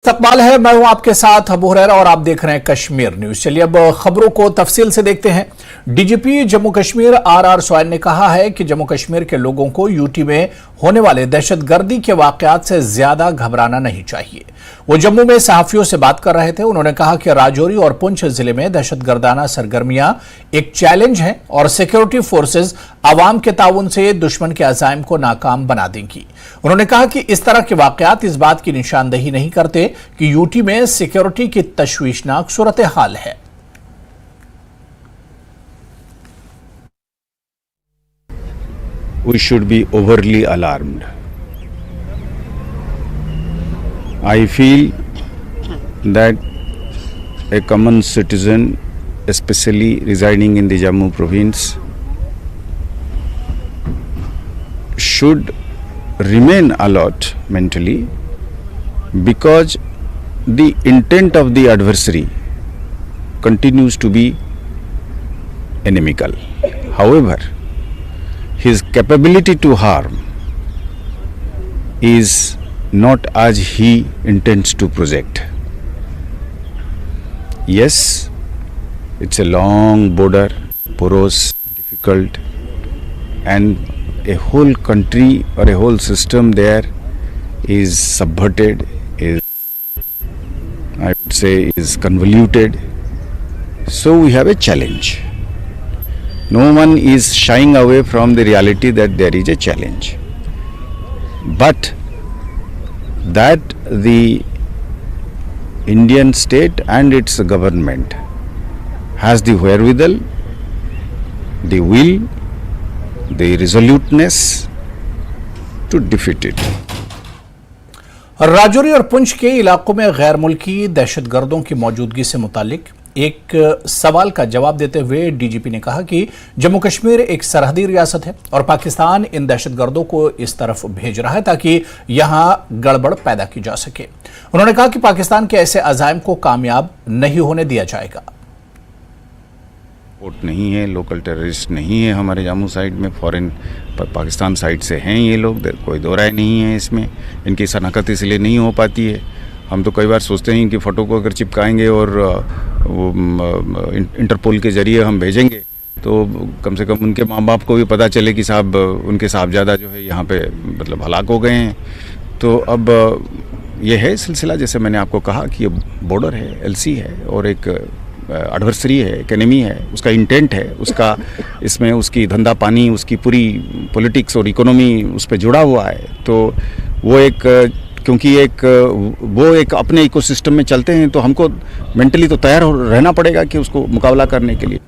इस्तकबाल है। मैं हूं आपके साथ अबू हुरैरा और आप देख रहे हैं कश्मीर न्यूज। चलिए अब खबरों को तफसील से देखते हैं। डीजीपी जम्मू कश्मीर आर सोहेल ने कहा है कि जम्मू कश्मीर के लोगों को यूटी में होने वाले दहशतगर्दी के वाकयात से ज्यादा घबराना नहीं चाहिए। वो जम्मू में सहाफियों से बात कर रहे थे। उन्होंने कहा कि राजौरी और पुंछ जिले में दहशतगर्दाना सरगर्मियां एक चैलेंज हैं और सिक्योरिटी फोर्सेज आवाम के ताउन से दुश्मन के अज़ाइम को नाकाम बना देंगी। उन्होंने कहा कि इस तरह के वाकयात इस बात की निशानदेही नहीं करते कि यूटी में सिक्योरिटी की तशवीशनाक सूरत हाल है। We should be overly alarmed. I feel that a common citizen, especially residing in the Jammu province, should remain alert mentally, because the intent of the adversary continues to be inimical. However, his capability to harm is not as he intends to project. Yes, it's a long border, porous, difficult, and a whole country or a whole system there is subverted, I would say is convoluted. So we have a challenge. No one is shying away from the reality that there is a challenge. But that the Indian state and its government has the wherewithal, the will, the resoluteness to defeat it. Rajouri और पुंछ के इलाकों में गैर मुल्की दहशतगर्दों की मौजूदगी से मुतालिक एक सवाल का जवाब देते हुए डीजीपी ने कहा कि जम्मू कश्मीर एक सरहदी रियासत है और पाकिस्तान इन दहशतगर्दों को इस तरफ भेज रहा है ताकि यहां गड़बड़ पैदा की जा सके। उन्होंने कहा कि पाकिस्तान के ऐसे अज़ाइम को कामयाब नहीं होने दिया जाएगा। वोट नहीं है, लोकल टेररिस्ट नहीं है हमारे जम्मू साइड में, फॉरेन पाकिस्तान साइड से हैं ये लोग, कोई दो राय नहीं है इसमें। इनकी शनाख्त इसलिए नहीं हो पाती है। हम तो कई बार सोचते हैं कि फ़ोटो को अगर चिपकाएंगे और वो इंटरपोल के ज़रिए हम भेजेंगे तो कम से कम उनके माँ बाप को भी पता चले कि साहब उनके साहबजादा जो है यहाँ पे मतलब हलाक हो गए हैं। तो अब ये है सिलसिला, जैसे मैंने आपको कहा कि ये बॉर्डर है, एलसी है और एक एडवर्सरी है, एक एनिमी है, उसका इंटेंट है, उसका इसमें उसकी धंधा पानी, उसकी पूरी पॉलिटिक्स और इकोनॉमी उस पर जुड़ा हुआ है। तो वो एक क्योंकि वो एक अपने इकोसिस्टम में चलते हैं तो हमको मेंटली तो तैयार रहना पड़ेगा कि उसको मुकाबला करने के लिए।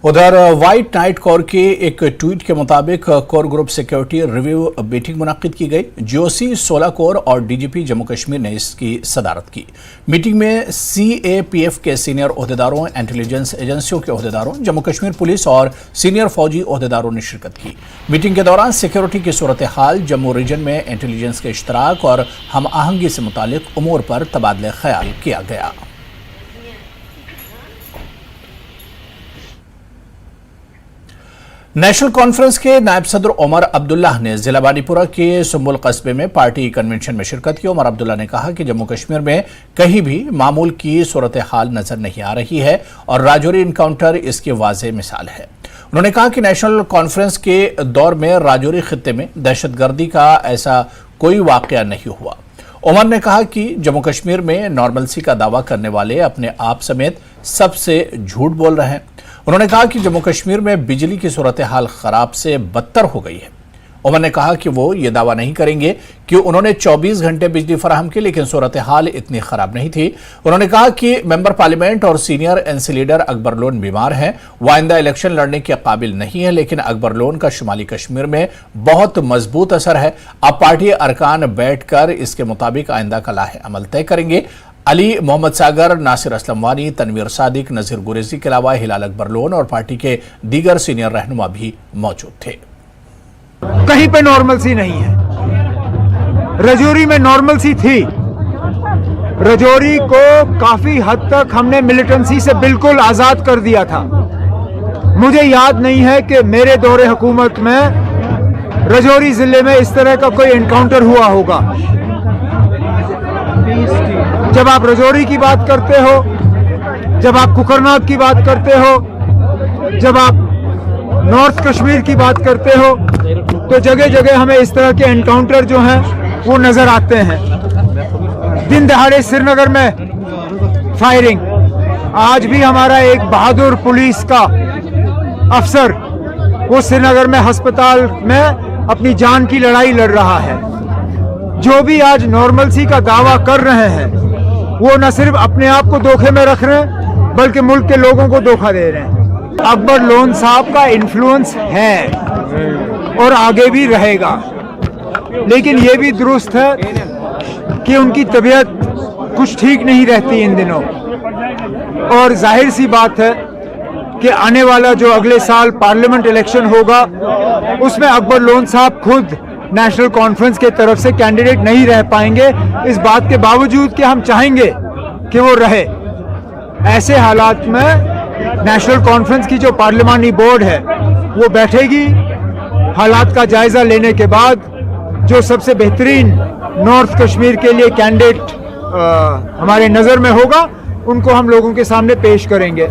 उधर व्हाइट नाइट कोर के एक ट्वीट के मुताबिक core group security review meeting मुनक्किद की गई। जीओसी 16 कोर और डीजीपी जम्मू कश्मीर ने इसकी सदारत की। मीटिंग में सीएपीएफ के सीनियर ओहदेदारों, इंटेलिजेंस एजेंसियों के ओहदेदारों, जम्मू कश्मीर पुलिस और सीनियर फौजी ओहदेदारों ने शिरकत की। मीटिंग के दौरान सिक्योरिटी की सूरत हाल, जम्मू रीजन में इंटेलिजेंस के इश्तराक और हम आहंगी से मुतालिक उमूर पर तबादले ख्याल किया गया। नेशनल कॉन्फ्रेंस के नायब सदर उमर अब्दुल्लाह ने जिला बानीपुरा के सुम्बुल कस्बे में पार्टी कन्वेंशन में शिरकत की। उमर अब्दुल्लाह ने कहा कि जम्मू कश्मीर में कहीं भी मामूल की सूरत हाल नजर नहीं आ रही है और राजौरी इनकाउंटर इसकी वाज़ेह मिसाल है। उन्होंने कहा कि नेशनल कॉन्फ्रेंस के दौर में राजौरी खित्ते में दहशतगर्दी का ऐसा कोई वाकया नहीं हुआ। उमर ने कहा कि जम्मू कश्मीर में नॉर्मलसी का दावा करने वाले अपने आप समेत सबसे झूठ बोल रहे हैं। उन्होंने कहा कि जम्मू कश्मीर में बिजली की सूरत हाल खराब से बदतर हो गई है। उमर ने कहा कि वो ये दावा नहीं करेंगे कि उन्होंने 24 घंटे बिजली फराहम की, लेकिन सूरत हाल इतनी खराब नहीं थी। उन्होंने कहा कि मेंबर पार्लियामेंट और senior NC leader Akbar loan बीमार हैं, वो आइंदा इलेक्शन लड़ने के काबिल नहीं है, लेकिन अकबर लोन का शुमाली कश्मीर में बहुत मजबूत असर है। अब पार्टी अरकान बैठकर इसके मुताबिक आइंदा का लाहे अमल तय करेंगे। अली मोहम्मद सागर, नासिर असलम वानी, तनवीर सादिक, नजीर गुरेजी के अलावा हिलाल अकबर लोन और पार्टी के दीगर सीनियर रहनुमा भी मौजूद थे। कहीं पे नॉर्मलसी नहीं है। राजौरी में नॉर्मलसी थी। राजौरी को काफी हद तक हमने मिलिटेंसी से बिल्कुल आजाद कर दिया था। मुझे याद नहीं है कि मेरे दौरे हुकूमत में राजौरी जिले में इस तरह का कोई एनकाउंटर हुआ होगा। जब आप रजौरी की बात करते हो, जब आप कुकरनाग की बात करते हो, जब आप नॉर्थ कश्मीर की बात करते हो, तो जगह जगह हमें इस तरह के एनकाउंटर जो हैं वो नजर आते हैं। दिन दहाड़े श्रीनगर में फायरिंग, आज भी हमारा एक बहादुर पुलिस का अफसर वो श्रीनगर में अस्पताल में अपनी जान की लड़ाई लड़ रहा है। जो भी आज नॉर्मलसी का दावा कर रहे हैं वो न सिर्फ अपने आप को धोखे में रख रहे हैं बल्कि मुल्क के लोगों को धोखा दे रहे हैं। अकबर लोन साहब का इन्फ्लुएंस है और आगे भी रहेगा, लेकिन ये भी दुरुस्त है कि उनकी तबीयत कुछ ठीक नहीं रहती इन दिनों, और जाहिर सी बात है कि आने वाला जो अगले साल पार्लियामेंट इलेक्शन होगा उसमें अकबर लोन साहब खुद नेशनल कॉन्फ्रेंस के तरफ से कैंडिडेट नहीं रह पाएंगे, इस बात के बावजूद कि हम चाहेंगे कि वो रहे। ऐसे हालात में नेशनल कॉन्फ्रेंस की जो पार्लियामानी बोर्ड है वो बैठेगी, हालात का जायजा लेने के बाद जो सबसे बेहतरीन नॉर्थ कश्मीर के लिए कैंडिडेट हमारे नजर में होगा उनको हम लोगों के सामने पेश करेंगे।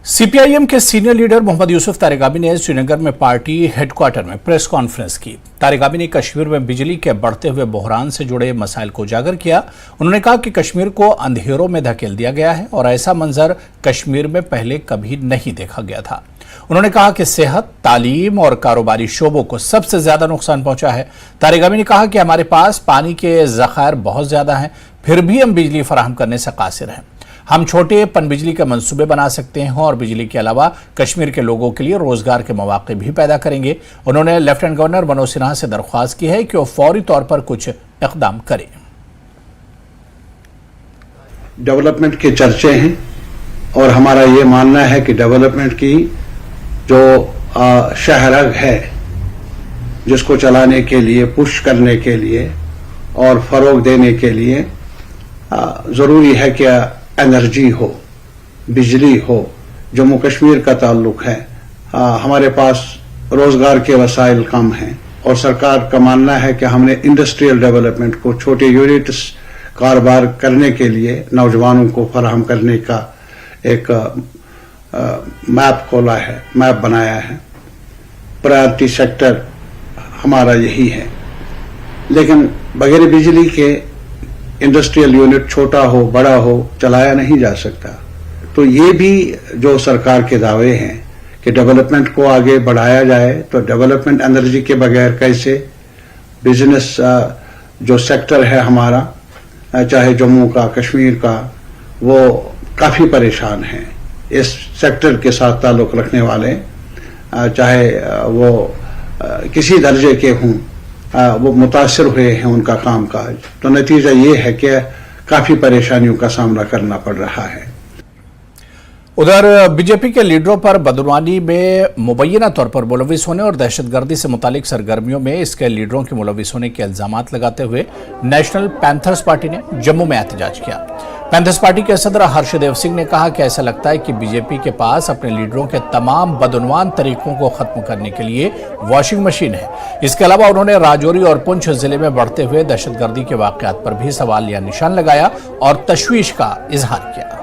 सीपीआईएम के सीनियर लीडर मोहम्मद यूसुफ तारिगामी ने श्रीनगर में पार्टी हेडक्वार्टर में प्रेस कॉन्फ्रेंस की। तारिगामी ने कश्मीर में बिजली के बढ़ते हुए बहरान से जुड़े मसाइल को उजागर किया। उन्होंने कहा कि कश्मीर को अंधेरों में धकेल दिया गया है और ऐसा मंजर कश्मीर में पहले कभी नहीं देखा गया था। उन्होंने कहा कि सेहत, तालीम और कारोबारी शोबों को सबसे ज्यादा नुकसान पहुंचा है। तारिगामी ने कहा कि हमारे पास पानी के ज़खायर बहुत ज्यादा हैं, फिर भी हम बिजली फराहम करने से कासिर हैं। हम छोटे पनबिजली के मंसूबे बना सकते हैं और बिजली के अलावा कश्मीर के लोगों के लिए रोजगार के मौके भी पैदा करेंगे। उन्होंने लेफ्टिनेंट गवर्नर मनोज सिन्हा से दरख्वास्त की है कि वो फौरी तौर पर कुछ इक़दाम करें। डेवलपमेंट के चर्चे हैं और हमारा ये मानना है कि डेवलपमेंट की जो शहरग है जिसको चलाने के लिए, पुश करने के लिए और फरोग देने के लिए जरूरी है कि एनर्जी हो, बिजली हो। जम्मू कश्मीर का ताल्लुक है, हमारे पास रोजगार के वसाइल कम हैं और सरकार का मानना है कि हमने इंडस्ट्रियल डेवलपमेंट को, छोटे यूनिट्स कारोबार करने के लिए नौजवानों को फराहम करने का एक मैप खोला है, मैप बनाया है। प्रायोरिटी सेक्टर हमारा यही है, लेकिन बगैर बिजली के इंडस्ट्रियल यूनिट छोटा हो, बड़ा हो, चलाया नहीं जा सकता। तो ये भी जो सरकार के दावे हैं कि डेवलपमेंट को आगे बढ़ाया जाए, तो डेवलपमेंट एनर्जी के बगैर कैसे? बिजनेस जो सेक्टर है हमारा, चाहे जम्मू का, कश्मीर का, वो काफी परेशान हैं। इस सेक्टर के साथ ताल्लुक रखने वाले, चाहे वो किसी दर्जे के हों, वो मुतासिर हुए हैं उनका कामकाज। तो नतीजा ये है कि काफी परेशानियों का सामना करना पड़ रहा है। उधर बीजेपी के लीडरों पर बदनवानी में मुबैना तौर पर मुलविस होने और दहशतगर्दी से मुतालिक सरगर्मियों में इसके लीडरों के मुलविस होने के इल्जामात लगाते हुए नेशनल पैंथर्स पार्टी ने जम्मू में एहतजाज किया। पैंथर्स पार्टी के सदर हर्षदेव सिंह ने कहा कि ऐसा लगता है कि बीजेपी के पास अपने लीडरों के तमाम बदनवान तरीकों को खत्म करने के लिए वॉशिंग मशीन है। इसके अलावा उन्होंने राजौरी और पुंछ जिले में बढ़ते हुए दहशतगर्दी के वाकयात पर भी सवाल या निशान लगाया और तशवीश का इजहार किया।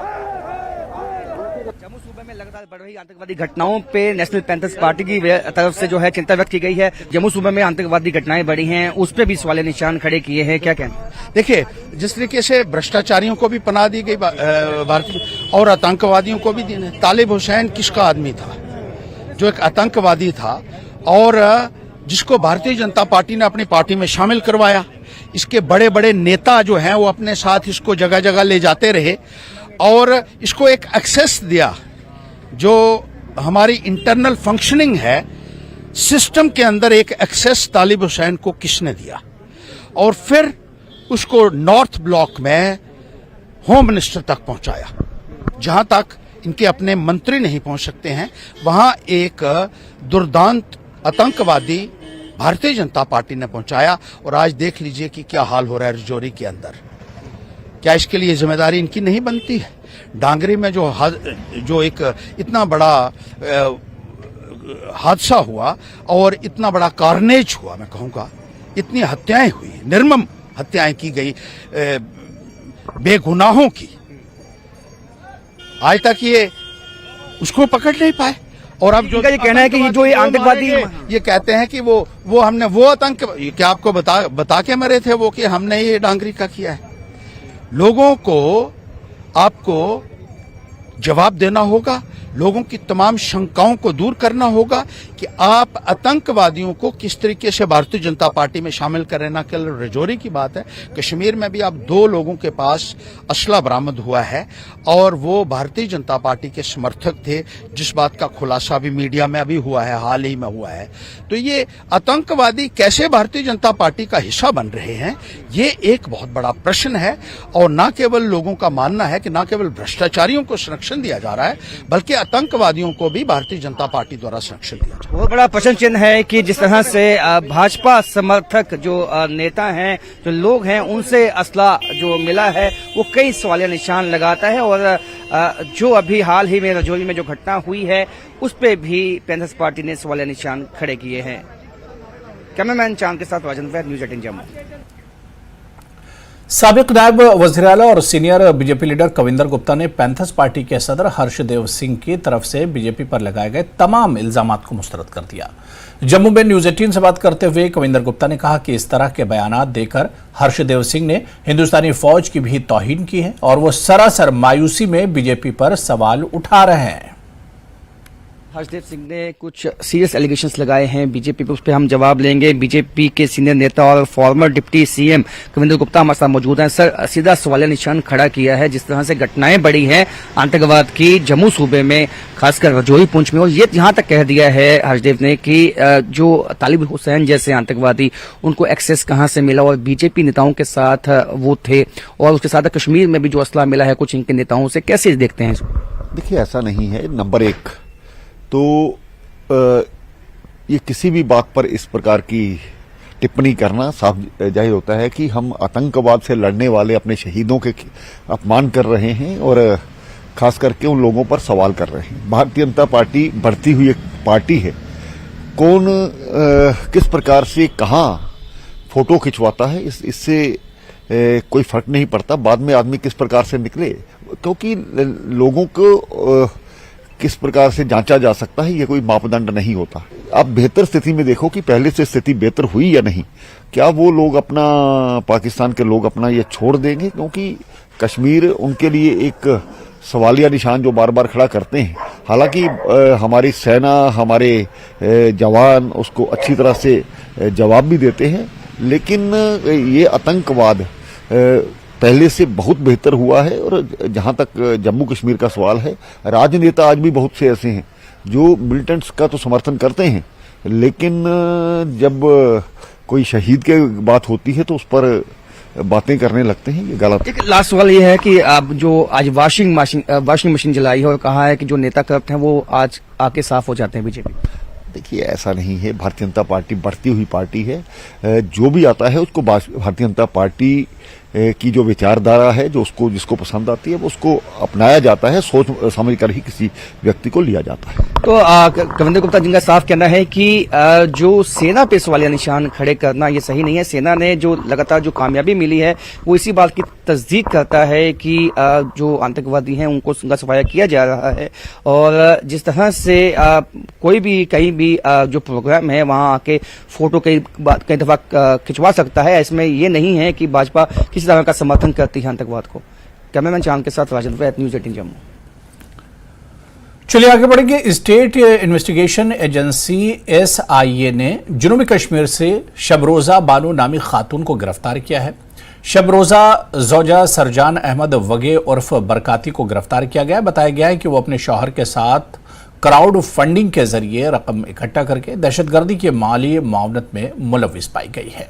लगातार बढ़ रही आतंकवादी घटनाओं पे नेशनल पैंथर्स पार्टी की तरफ से जो है चिंता व्यक्त की गई है। जम्मू सूबे में आतंकवादी घटनाएं बढ़ी हैं, उस पर भी सवाल निशान खड़े किए हैं, क्या कहना? देखिए, जिस तरीके से भ्रष्टाचारियों को भी पनाह दी गई भारतीय और आतंकवादियों को भी दी। तालिब हुसैन किसका आदमी था? जो एक आतंकवादी था और जिसको भारतीय जनता पार्टी ने अपनी पार्टी में शामिल करवाया। इसके बड़े बड़े नेता जो हैं वो अपने साथ इसको जगह जगह ले जाते रहे और इसको एक एक्सेस दिया। जो हमारी इंटरनल फंक्शनिंग है सिस्टम के अंदर, एक एक्सेस तालिब हुसैन को किसने दिया? और फिर उसको नॉर्थ ब्लॉक में होम मिनिस्टर तक पहुंचाया, जहां तक इनके अपने मंत्री नहीं पहुंच सकते हैं। वहां एक दुर्दांत आतंकवादी भारतीय जनता पार्टी ने पहुंचाया और आज देख लीजिए कि क्या हाल हो रहा है रजौरी के अंदर। क्या इसके लिए जिम्मेदारी इनकी नहीं बनती है? डांगरी में जो एक इतना बड़ा हादसा हुआ और इतना बड़ा कार्नेज हुआ, मैं कहूंगा इतनी हत्याएं हुई, निर्मम हत्याएं की गई बेगुनाहों की, आज तक ये उसको पकड़ नहीं पाए। और अब जो ये कहना है कि ये जो ये आतंकवादी ये कहते हैं कि वो हमने वो आतंक क्या आपको बता के मरे थे वो कि हमने ये डांगरी का किया है। लोगों को आपको जवाब देना होगा, लोगों की तमाम शंकाओं को दूर करना होगा कि आप आतंकवादियों को किस तरीके से भारतीय जनता पार्टी में शामिल करें। न केवल रजौरी की बात है, कश्मीर में भी अब 2 लोगों के पास असला बरामद हुआ है और वो भारतीय जनता पार्टी के समर्थक थे, जिस बात का खुलासा भी मीडिया में अभी हुआ है, हाल ही में हुआ है। तो ये आतंकवादी कैसे भारतीय जनता पार्टी का हिस्सा बन रहे हैं, ये एक बहुत बड़ा प्रश्न है। और न केवल लोगों का मानना है कि न केवल भ्रष्टाचारियों को संरक्षण दिया जा रहा है, बल्कि आतंकवादियों को भी भारतीय जनता पार्टी द्वारा संरक्षण दिया जाए। बहुत बड़ा प्रश्न चिन्ह है कि जिस तरह से भाजपा समर्थक जो नेता हैं, जो लोग हैं, उनसे असला जो मिला है वो कई सवालिया निशान लगाता है। और जो अभी हाल ही में रजौरी में जो घटना हुई है उस पे भी पैंथर्स पार्टी ने सवालिया निशान खड़े किए हैं। कैमरामैन चांद के साथ राजन वैद, न्यूज़ 18 जम्मू। साबिक नायब वज़ीर आला और senior BJP leader Kavinder Gupta ने पैंथर्स पार्टी के सदर हर्षदेव सिंह की तरफ से बीजेपी पर लगाए गए तमाम इल्जामात को मुस्तरद कर दिया। जम्मू में न्यूज़ 18 से बात करते हुए कविंदर गुप्ता ने कहा कि इस तरह के बयानात देकर हर्षदेव सिंह ने हिंदुस्तानी फौज की भी तौहीन की है और वो सरासर मायूसी में बीजेपी पर सवाल उठा रहे हैं। हर्षदेव सिंह ने कुछ सीरियस एलिगेशंस लगाए हैं बीजेपी पे, उस पर हम जवाब लेंगे। बीजेपी के सीनियर नेता और farmer deputy CM Kavinder Gupta हमारे साथ मौजूद हैं। सर, सीधा सवालिया निशान खड़ा किया है जिस तरह से घटनाएं बढ़ी हैं आतंकवाद की जम्मू सूबे में, खासकर रजौरी पुंछ में, और ये यहाँ तक कह दिया है हर्षदेव ने कि जो तालिब हुसैन जैसे आतंकवादी, उनको एक्सेस कहाँ से मिला और बीजेपी नेताओं के साथ वो थे, और उसके साथ कश्मीर में भी जो असला मिला है कुछ इनके नेताओं से, कैसे देखते हैं इसको? देखिए, ऐसा नहीं है। नंबर 1 तो ये किसी भी बात पर इस प्रकार की टिप्पणी करना साफ जाहिर होता है कि हम आतंकवाद से लड़ने वाले अपने शहीदों के अपमान कर रहे हैं और खास करके उन लोगों पर सवाल कर रहे हैं। भारतीय जनता पार्टी बढ़ती हुई एक पार्टी है। कौन किस प्रकार से कहाँ फोटो खिंचवाता है इससे कोई फर्क नहीं पड़ता। बाद में आदमी किस प्रकार से निकले, क्योंकि लोगों को किस प्रकार से जांचा जा सकता है ये कोई मापदंड नहीं होता। आप बेहतर स्थिति में देखो कि पहले से स्थिति बेहतर हुई या नहीं। क्या वो लोग अपना, पाकिस्तान के लोग अपना ये छोड़ देंगे? क्योंकि कश्मीर उनके लिए एक सवालिया निशान जो बार बार खड़ा करते हैं। हालांकि हमारी सेना, हमारे जवान उसको अच्छी तरह से जवाब भी देते हैं, लेकिन ये आतंकवाद पहले से बहुत बेहतर हुआ है। और जहां तक जम्मू कश्मीर का सवाल है, राजनेता आज भी बहुत से ऐसे हैं जो मिलिटेंट्स का तो समर्थन करते हैं, लेकिन जब कोई शहीद की बात होती है तो उस पर बातें करने लगते हैं। ये गलत। एक लास्ट सवाल ये है कि आप जो आज वॉशिंग मशीन जलाई है और कहा है कि जो नेता करप्ट हैं वो आज आके साफ हो जाते हैं बीजेपी। देखिए, ऐसा नहीं है। भारतीय जनता पार्टी बढ़ती हुई पार्टी है। जो भी आता है उसको भारतीय जनता पार्टी की जो विचारधारा है, जो उसको जिसको पसंद आती है वो उसको अपनाया जाता है, सोच समझ कर ही किसी व्यक्ति को लिया जाता है। तो कविंदर गुप्ता जी का साफ कहना है कि जो सेना पे सवालिया निशान खड़े करना ये सही नहीं है। सेना ने जो लगातार जो कामयाबी मिली है वो इसी बात की तस्दीक करता है कि जो आतंकवादी हैं उनको सफाया किया जा रहा है, और जिस तरह से कोई भी कहीं भी जो प्रोग्राम है वहां आके फोटो कई दफा खिंचवा सकता है। इसमें ये नहीं है कि भाजपा किसी तरह का समर्थन करती है आतंकवाद को। कैमरामैन चांद के साथ राजन वैद, न्यूज़ 18 जम्मू। चलिए आगे बढ़ेंगे। स्टेट इन्वेस्टिगेशन एजेंसी SIA ने जुनूबी कश्मीर से शबरोजा बानो नामी खातून को गिरफ्तार किया है। शबरोजा जोजा सरजान अहमद वगे उर्फ बरकाती को गिरफ्तार किया गया। बताया गया है कि वो अपने शौहर के साथ क्राउड फंडिंग के जरिए रकम इकट्ठा करके दहशतगर्दी की माली मुआवनत में मुलविस पाई गई है।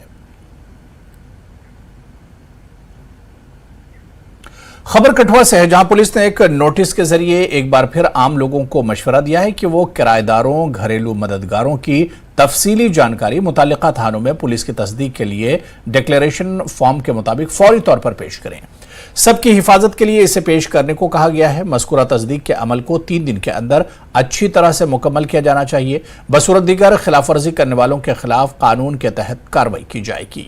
खबर कठुआ से है, जहां पुलिस ने एक नोटिस के जरिए एक बार फिर आम लोगों को मशवरा दिया है कि वो किराएदारों, घरेलू मददगारों की तफसीली जानकारी मुतालिका थानों में पुलिस की तस्दीक के लिए डिक्लेरेशन फॉर्म के मुताबिक फौरी तौर पर पेश करें। सबकी हिफाजत के लिए इसे पेश करने को कहा गया है। मज़कूरा तस्दीक के अमल को 3 दिन के अंदर अच्छी तरह से मुकम्मल किया जाना चाहिए। बसूरत दीगर खिलाफ वर्जी करने वालों के खिलाफ कानून के तहत कार्रवाई की जाएगी।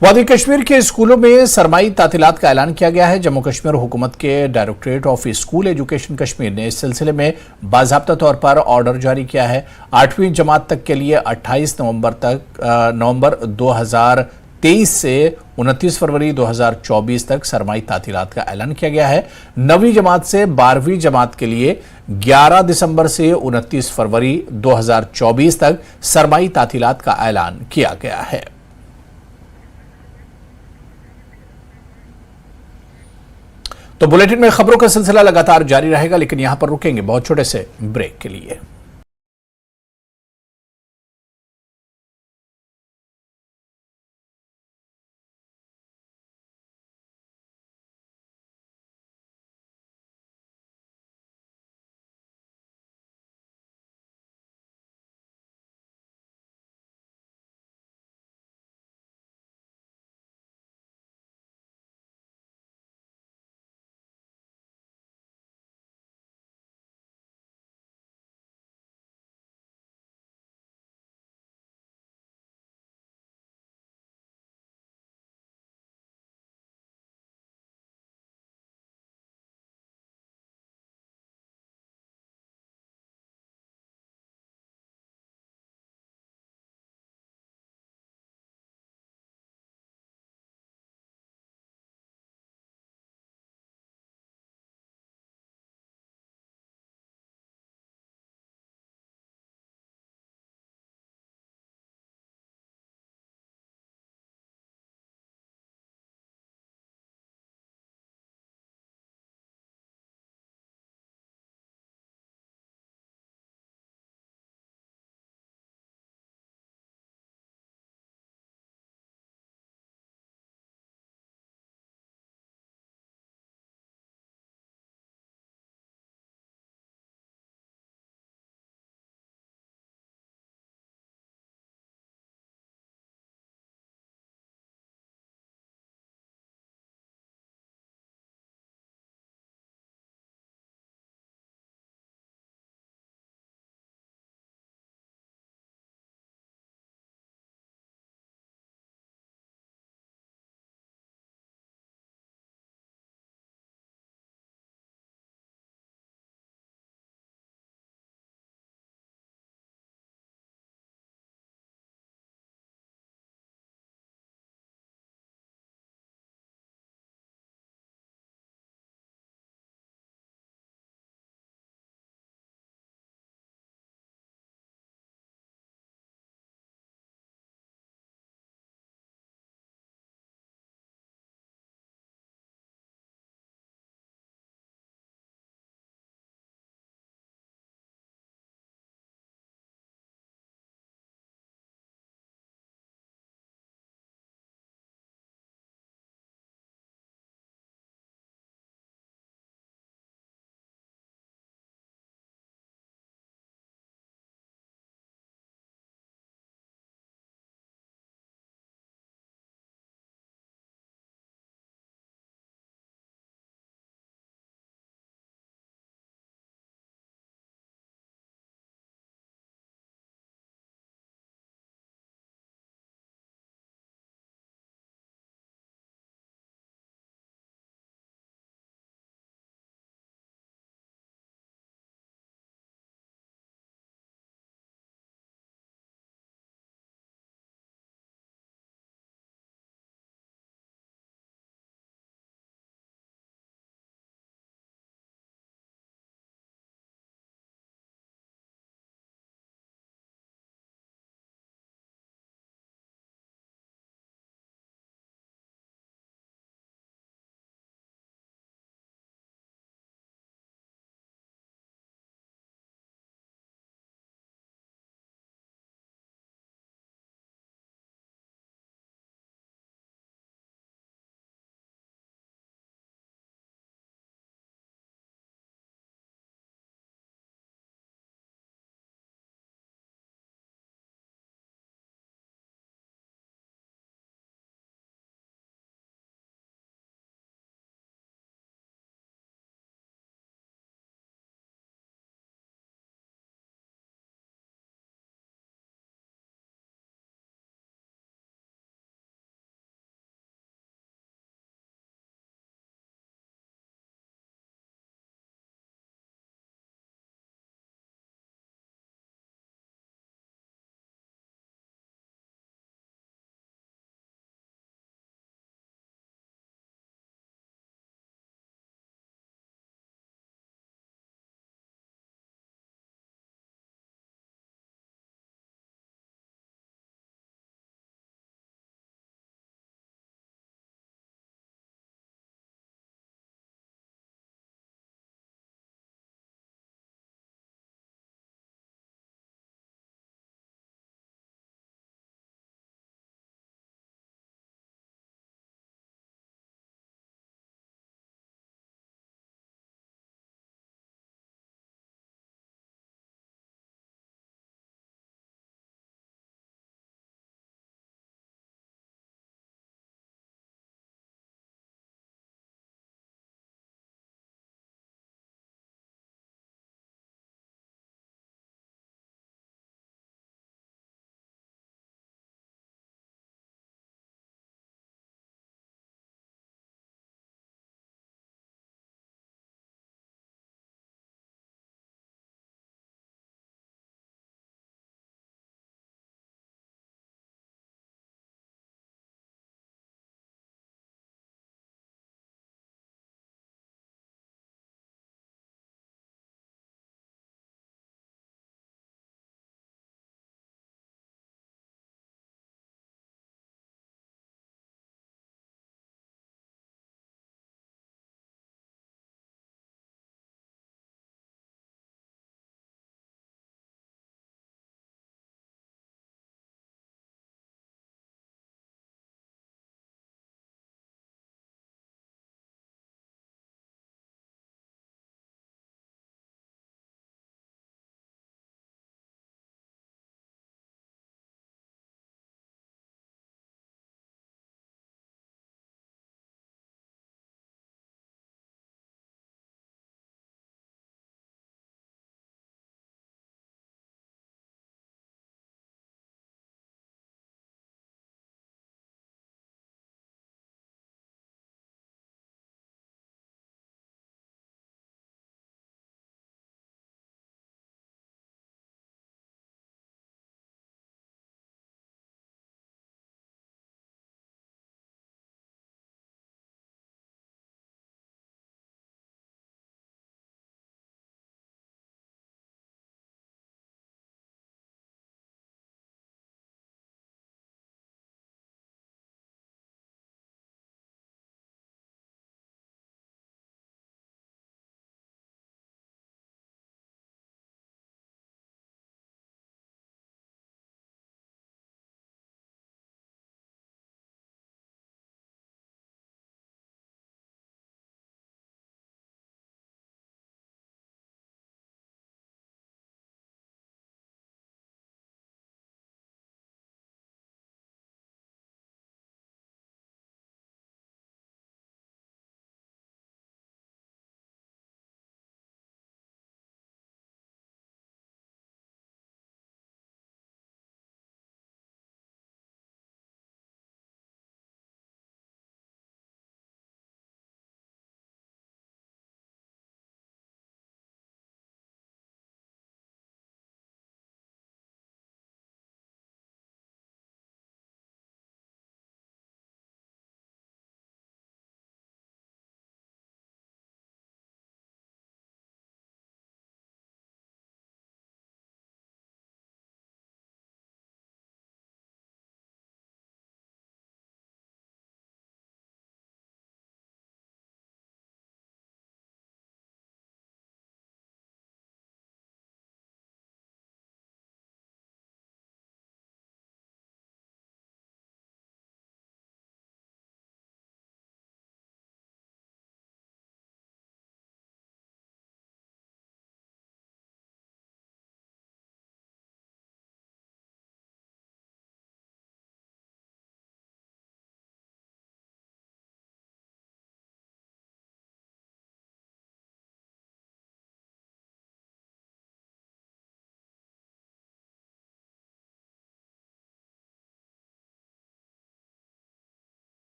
वादी कश्मीर के स्कूलों में सरमाई तातीलात का ऐलान किया गया है। जम्मू कश्मीर हुकूमत के directorate of school education Kashmir ने इस सिलसिले में बाज़ाब्ता तौर पर ऑर्डर जारी किया है। 8वीं जमात तक के लिए 28 नवंबर 2023 से 29 फरवरी 2024 तक सरमाई तातीलात का ऐलान किया गया है। 9वीं जमात से 12वीं जमात के लिए 11 दिसंबर से 29 फरवरी 2024 तक सरमाई तातीलात का ऐलान किया गया है। तो बुलेटिन में खबरों का सिलसिला लगातार जारी रहेगा, लेकिन यहां पर रुकेंगे बहुत छोटे से ब्रेक के लिए।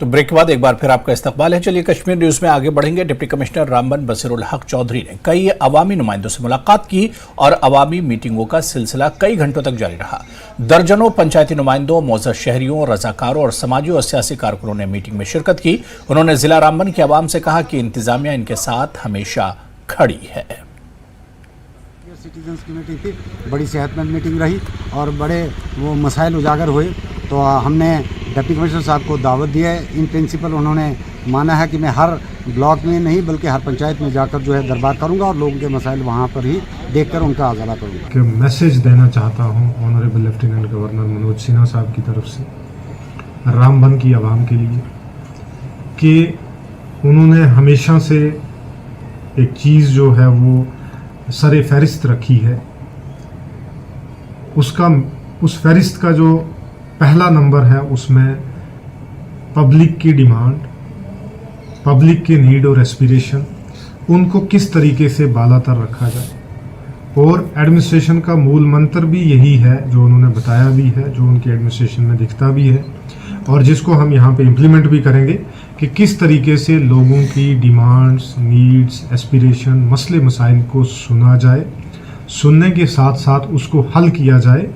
तो ब्रेक के बाद एक बार फिर आपका इस्तकबाल है। चलिए कश्मीर न्यूज में आगे बढ़ेंगे। डिप्टी कमिश्नर रामबन बसीरुल हक चौधरी ने कई अवामी नुमाइंदों से मुलाकात की और अवामी मीटिंगों का सिलसिला कई घंटों तक जारी रहा। दर्जनों पंचायती नुमाइंदों, मौजूद शहरियों, रजाकारों और समाजी और सियासी कारकुनों ने मीटिंग में शिरकत की। उन्होंने जिला रामबन के अवाम से कहा कि इंतजामिया इनके साथ हमेशा खड़ी है। सिटीजन्स की मीटिंग थी, बड़ी सेहतमंद मीटिंग रही और बड़े वो मसाइल उजागर हुए। तो हमने डिप्टी कमिश्नर साहब को दावत दी है। इन प्रिंसिपल उन्होंने माना है कि मैं हर ब्लॉक में नहीं बल्कि हर पंचायत में जाकर जो है दरबार करूंगा और लोगों के मसाइल वहां पर ही देखकर उनका आज़ादा करूंगा। कि मैसेज देना चाहता हूं honourable lieutenant governor Manoj Sinha साहब की तरफ से रामबन की आवाम के लिए कि उन्होंने हमेशा से एक चीज़ जो है वो सरे फहरिस्त रखी है। उस फहरिस्त का जो पहला नंबर है उसमें पब्लिक की डिमांड, पब्लिक के नीड और एस्पिरेशन, उनको किस तरीके से बालातर रखा जाए। और एडमिनिस्ट्रेशन का मूल मंत्र भी यही है जो उन्होंने बताया भी है, जो उनके एडमिनिस्ट्रेशन में दिखता भी है और जिसको हम यहाँ पे इम्प्लीमेंट भी करेंगे कि किस तरीके से लोगों की डिमांड्स, नीड्स, एस्पिरेशन, मसले मसाइल को सुना जाए, सुनने के साथ साथ उसको हल किया जाए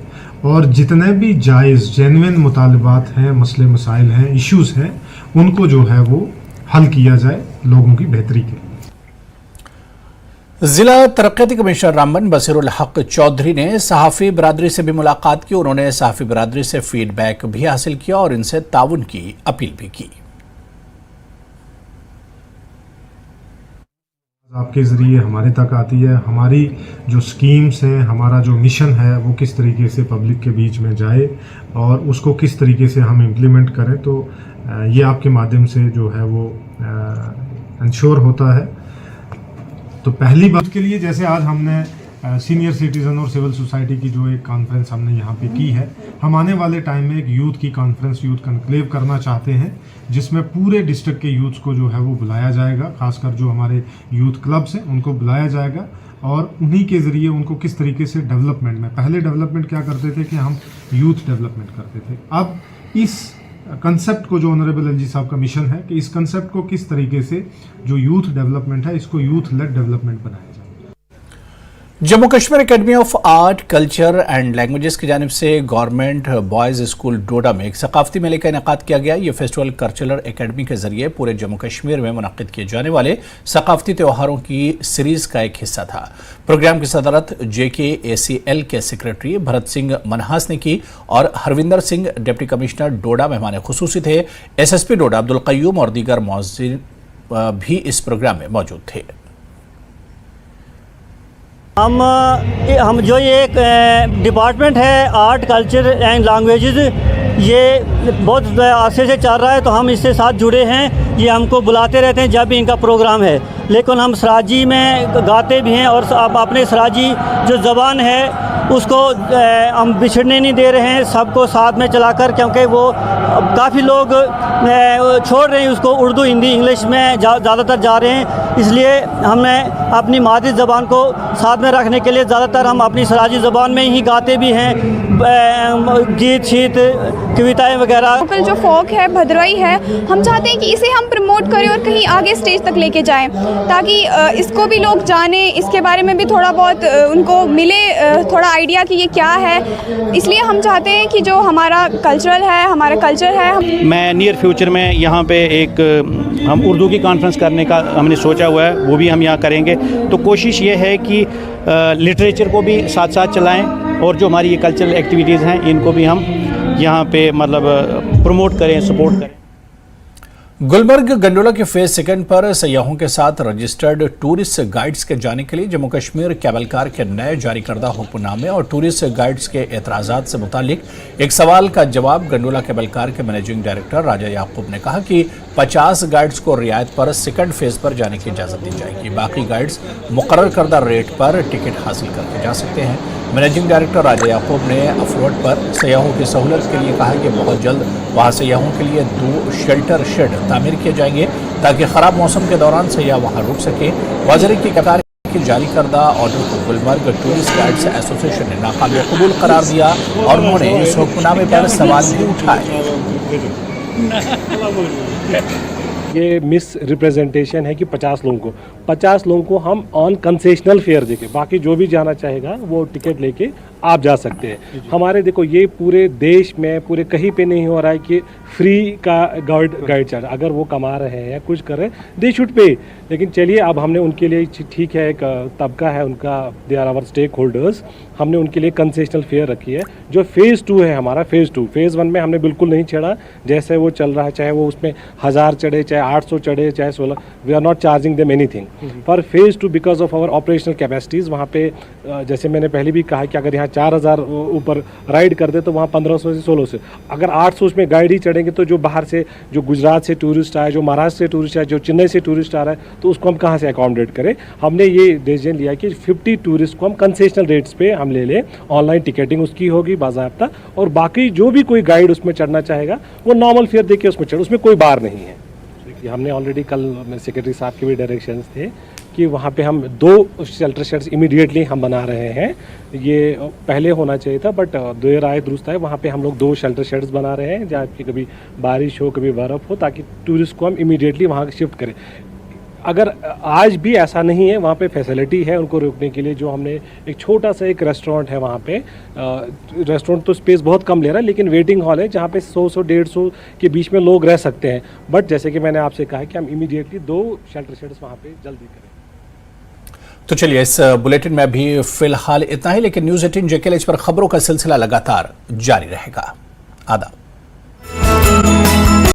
और जितने भी जायज़ जेन्युइन मुतालबात हैं, मसले मसाइल हैं, इश्यूज़ हैं, उनको जो है वो हल किया जाए लोगों की बेहतरी के लिए। जिला तरक्याती कमिश्नर रामबन बसीरुल हक चौधरी ने सहाफ़ी बरादरी से भी मुलाकात की। उन्होंने सहाफ़ी बरादरी से फीडबैक भी हासिल किया और इनसे ताउन की अपील भी की। आपके ज़रिए हमारे तक आती है, हमारी जो स्कीम्स हैं, हमारा जो मिशन है वो किस तरीके से पब्लिक के बीच में जाए और उसको किस तरीके से हम इम्प्लीमेंट करें। तो ये आपके माध्यम से जो है वो इंश्योर होता है। तो पहली बात के लिए जैसे आज हमने सीनियर सिटीज़न और सिविल सोसाइटी की जो एक कॉन्फ्रेंस हमने यहाँ पे की है, हम आने वाले टाइम में एक यूथ की कॉन्फ्रेंस, यूथ कॉन्क्लेव करना चाहते हैं जिसमें पूरे डिस्ट्रिक्ट के यूथ्स को जो है वो बुलाया जाएगा, खासकर जो हमारे यूथ क्लब्स हैं उनको बुलाया जाएगा और उन्हीं के ज़रिए उनको किस तरीके से डेवलपमेंट में, पहले डेवलपमेंट क्या करते थे कि हम यूथ डेवलपमेंट करते थे, अब इस कंसेप्ट को जो ऑनरेबल एलजी साहब का मिशन है कि इस कंसेप्ट को किस तरीके से जो यूथ डेवलपमेंट है इसको यूथ लेड डेवलपमेंट बनाया जाए। Jammu Kashmir academy of art, culture and languages की जानिब से गवर्नमेंट बॉयज़ स्कूल डोडा में एक सकाफती मेले का इनेकाद किया गया। ये फेस्टिवल कल्चरल एकेडमी के जरिए पूरे जम्मू कश्मीर में मुनक्किद किए जाने वाले सकाफती त्योहारों की सीरीज का एक हिस्सा था। प्रोग्राम की सदारत JKACL के सेक्रेटरी भरत सिंह मनहास ने की और हरविंदर सिंह डिप्टी कमिश्नर डोडा मेहमान खुसूसी थे। SSP डोडा अब्दुल कय्यूम और दीगर मौजूद भी इस प्रोग्राम में मौजूद थे। हम जो ये एक डिपार्टमेंट है आर्ट, कल्चर एंड लैंग्वेजेस, ये बहुत अरसे से चल रहा है तो हम इससे साथ जुड़े हैं। ये हमको बुलाते रहते हैं जब भी इनका प्रोग्राम है, लेकिन हम सराजी में गाते भी हैं और अब अपने सराजी जो ज़बान है उसको हम बिछड़ने नहीं दे रहे हैं, सबको साथ में चलाकर, क्योंकि वो काफ़ी लोग छोड़ रहे हैं उसको, उर्दू, हिंदी, इंग्लिश में ज़्यादातर जा रहे हैं। इसलिए हमें अपनी मादरी ज़बान को साथ में रखने के लिए ज़्यादातर हम अपनी सराजी ज़बान में ही गाते भी हैं, गीत शीत कविताएं वगैरह। लोकल जो फोक है, भद्रवाई है, हम चाहते हैं कि इसे हम प्रमोट करें और कहीं आगे स्टेज तक लेके जाएं ताकि इसको भी लोग जाने, इसके बारे में भी थोड़ा बहुत उनको मिले थोड़ा आइडिया कि ये क्या है। इसलिए हम चाहते हैं कि जो हमारा कल्चरल है, हमारा कल्चर है। मैं नियर फ्यूचर में यहाँ पे एक हम उर्दू की कॉन्फ्रेंस करने का हमने सोचा हुआ है, वो भी हम यहाँ करेंगे। तो कोशिश ये है कि लिटरेचर को भी साथ साथ चलाएं और जो हमारी ये कल्चरल एक्टिविटीज़ हैं इनको भी हम यहाँ पे मतलब प्रमोट करें, सपोर्ट करें। गुलबर्ग गंडोला के फेज 2 पर सयाहों के साथ रजिस्टर्ड टूरिस्ट गाइड्स के जाने के लिए जम्मू कश्मीर कैबलकार के नए जारी करदा हुक्मनामे और टूरिस्ट गाइड्स के एतराज़ात से मुतालिक एक सवाल का जवाब गंडोला कैबलकार के मैनेजिंग डायरेक्टर राजा याकूब ने कहा कि 50 गाइड्स को रियायत पर 2nd फेज पर जाने की इजाज़त दी जाएगी। बाकी गाइड्स मुकर्रर करदा रेट पर टिकट हासिल करके जा सकते हैं। मैनेजिंग डायरेक्टर राजा याकूब ने अफरोड पर सयाहों की सहूलत के लिए कहा कि बहुत जल्द वहाँ सयाहों के लिए 2 शेल्टर शेड तामीर किए जाएंगे ताकि ख़राब मौसम के दौरान सयाह वहाँ रुक सके। वज़ीर की कतार के जारी करदा ऑर्डर को गुलमर्ग टूरिस्ट गाइड्स एसोसिएशन ने नाकाबिल कबूल करार दिया और उन्होंने इस हुक्मनामे पर सवाल भी उठाए। ये मिस रिप्रेजेंटेशन है कि 50 लोगों को हम ऑन कंसेशनल फेयर देके, बाकी जो भी जाना चाहेगा वो टिकट लेके आप जा सकते हैं। हमारे देखो ये पूरे देश में पूरे कहीं पे नहीं हो रहा है कि फ्री का गाइड चार्ज, अगर वो कमा रहे हैं या कुछ कर रहे हैं दे शुड पे। लेकिन चलिए अब हमने उनके लिए ठीक है, एक तबका है उनका, they are our stakeholders, हमने उनके लिए कंसेशनल फेयर रखी है। जो फेज़ 2 है हमारा, फेज़ 1 में हमने बिल्कुल नहीं चढ़ा जैसे वो चल रहा है, चाहे वो उसमें 1000 चढ़े, चाहे 800 चढ़े, चाहे 16, we are not charging them anything. पर phase 2 because of our operational capacities, वहाँ पे जैसे मैंने पहले भी कहा कि अगर यहाँ 4000 ऊपर राइड कर दे तो वहाँ 1500 से 1600, अगर 800 उसमें गाइड ही चढ़ेंगे तो जो बाहर से, जो गुजरात से टूरिस्ट आए, जो महाराष्ट्र से टूरिस्ट आए, जो चेन्नई से टूरिस्ट आ रहा है, तो उसको हम कहाँ से अकोमोडेट करें। हमने ये डिसीजन लिया कि 50 टूरिस्ट को हम कंसेशनल रेट्स पे हम ले लें, ऑनलाइन टिकटिंग उसकी होगी बाज़ाब्ता, और बाकी जो भी कोई गाइड उसमें चढ़ना चाहेगा वो नॉर्मल फेयर दे के उसमें चढ़े, उसमें कोई बार नहीं है। हमने ऑलरेडी कल मेरे सेक्रेटरी साहब के भी डायरेक्शंस थे कि वहाँ पे हम 2 शेल्टर शेड्स इमीडिएटली हम बना रहे हैं। ये पहले होना चाहिए था बट देर आए दुरुस्त आए, वहाँ पे हम लोग 2 शेल्टर शेड्स बना रहे हैं जहाँ पे कभी बारिश हो कभी बर्फ़ हो, ताकि टूरिस्ट को हम इमीडिएटली वहाँ शिफ्ट करें। अगर आज भी ऐसा नहीं है, वहाँ पे फैसिलिटी है उनको रुकने के लिए। जो हमने एक छोटा सा एक रेस्टोरेंट है वहाँ पे, रेस्टोरेंट तो स्पेस बहुत कम ले रहा है, लेकिन वेटिंग हॉल है जहाँ पे 100-150 के बीच में लोग रह सकते हैं। बट जैसे कि मैंने आपसे कहा कि हम इमीडिएटली 2 शेल्टर शेड्स वहाँ पे जल्दी करें। तो चलिए इस बुलेटिन में अभी फिलहाल इतना ही, लेकिन न्यूज़ 18 JKL पर खबरों का सिलसिला लगातार जारी रहेगा। आदाब।